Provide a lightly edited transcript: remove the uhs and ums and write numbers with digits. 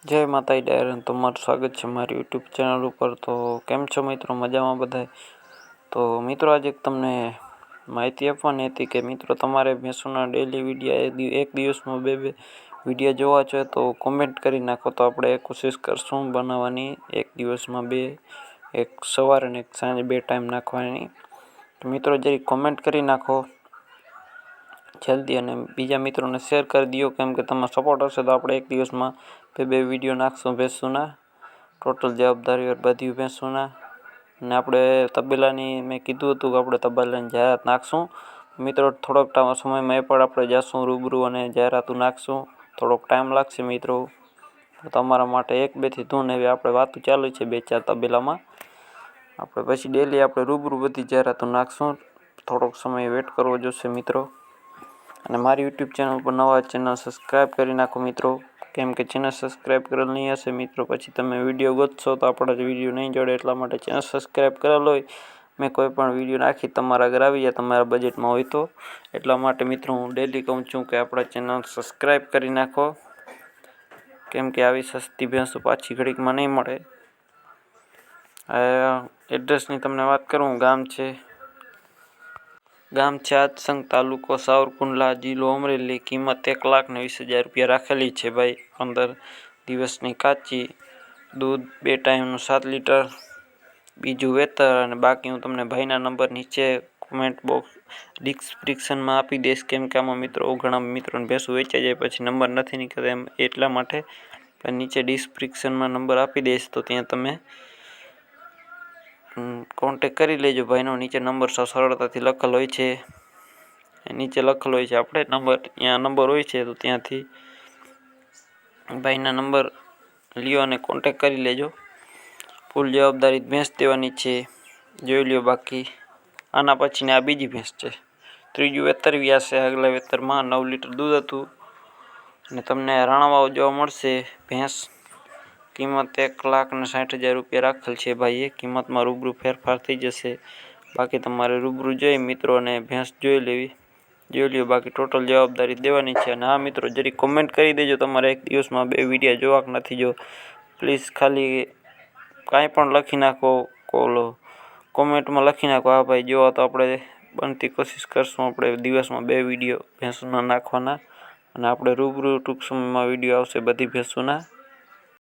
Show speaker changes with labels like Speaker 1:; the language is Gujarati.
Speaker 1: જય માતાજી ડાયરન, તમારું સ્વાગત છે મારી યુટ્યુબ ચેનલ ઉપર। તો કેમ છો મિત્રો? મજામાં બધાય? તો મિત્રો આજે તમને માહિતી આપવાની હતી કે મિત્રો તમારે ભેંસોના ડેલી વિડીયો એક દિવસમાં બે વિડીયો જોવા છે તો કોમેન્ટ કરી નાખો, તો આપણે કોશિશ કરશું બનાવવાની એક દિવસમાં બે, એક સવારે અને એક સાંજે બે ટાઈમ નાખવાની। તો મિત્રો જરી કોમેન્ટ કરી નાખો જલ્દી, અને બીજા મિત્રોને શેર કરી દો, કેમ કે તમારો સપોર્ટ હશે તો આપણે એક દિવસમાં બે વિડીયો નાખશું ભેંસોના, ટોટલ જવાબદારી બધી ભેંસોના। અને આપણે તબેલાની મેં કીધું હતું કે આપણે તબેલાની જાહેરાત નાખશું મિત્રો, થોડોક સમયમાં એ પણ આપણે જઈશું રૂબરૂ અને જાહેરાતો નાખશું। થોડોક ટાઈમ લાગશે મિત્રો, તમારા માટે એક બેથી ધૂન એવી આપણે વાતો ચાલુ છે બે ચાર તબેલામાં, આપણે પછી ડેલી આપણે રૂબરૂ બધી જાહેરાતો નાખશું। થોડોક સમય વેટ કરવો જોશે મિત્રો, અને મારી યુટ્યુબ ચેનલ પર નવા ચેનલ સબસ્ક્રાઈબ કરી નાખો મિત્રો, કેમ કે ચેનલ સબસ્ક્રાઈબ કરેલ નહીં હશે મિત્રો પછી તમે વિડીયો ગોતશો તો આપણા વિડીયો નહીં જોડે, એટલા માટે ચેનલ સબસ્ક્રાઈબ કરેલ હોય, મેં કોઈ પણ વિડીયો નાખી તમારા ઘર આવી જાય તમારા બજેટમાં હોય તો, એટલા માટે મિત્રો હું ડેલી કહું છું કે આપણા ચેનલ સબસ્ક્રાઈબ કરી નાખો, કેમ કે આવી સસ્તી ભેંસો પાછી ઘડીકમાં નહીં મળે। એડ્રેસની તમને વાત કરું, ગામ છે આદસંગ, તાલુકો સાવરકુંડલા, જિલ્લો અમરેલી। કિંમત 1,20,000 રૂપિયા રાખેલી છે ભાઈ। 15 દિવસની કાચી, દૂધ 2 ટાઈમનું 7 લીટર, બીજું વેતર। અને બાકી હું તમને ભાઈના નંબર નીચે કોમેન્ટ બોક્સ ડિસ્ક્રિપ્શનમાં આપી દઈશ, કેમ કે આમાં મિત્રો ઘણા મિત્રોને ભેંસો વેચાઈ જાય પછી નંબર નથી નીકળતા એમ, એટલા માટે નીચે ડિસ્ક્રિપ્શનમાં નંબર આપી દઈશ, તો ત્યાં તમે કોન્ટેક કરી લેજો ભાઈનો। નીચે નંબર સરળતાથી લખેલ હોય છે, નીચે લખેલો હોય છે આપણે નંબર, ત્યાં નંબર હોય છે તો ત્યાંથી ભાઈના નંબર લ્યો અને કોન્ટેક કરી લેજો। ફૂલ જવાબદારી ભેંસ દેવાની છે, જોઈ લ્યો। બાકી આના પછીની આ બીજી ભેંસ છે, ત્રીજું વેતર વ્યાસ છે। આગલા વેતરમાં 9 લીટર દૂધ હતું, અને તમને રાણાવાવ જોવા મળશે ભેંસ। કિંમત 1,60,000 રૂપિયા રાખેલ છે ભાઈએ, કિંમતમાં રૂબરૂ ફેરફાર થઈ જશે। બાકી તમારે રૂબરૂ જોઈ મિત્રો અને ભેંસ જોઈ લ્યો, બાકી ટોટલ જવાબદારી દેવાની છે। અને હા મિત્રો જરી કોમેન્ટ કરી દેજો તમારે એક દિવસમાં બે વિડીયો જોવા કે નથી જો, પ્લીઝ ખાલી કાંઈ પણ લખી નાખો, કોમેન્ટમાં લખી નાખો હા ભાઈ જોવા, તો આપણે બનતી કોશિશ કરશું આપણે દિવસમાં બે વિડીયો ભેંસોના નાખવાના, અને આપણે રૂબરૂ ટૂંક સમયમાં વિડીયો આવશે બધી ભેંસોના।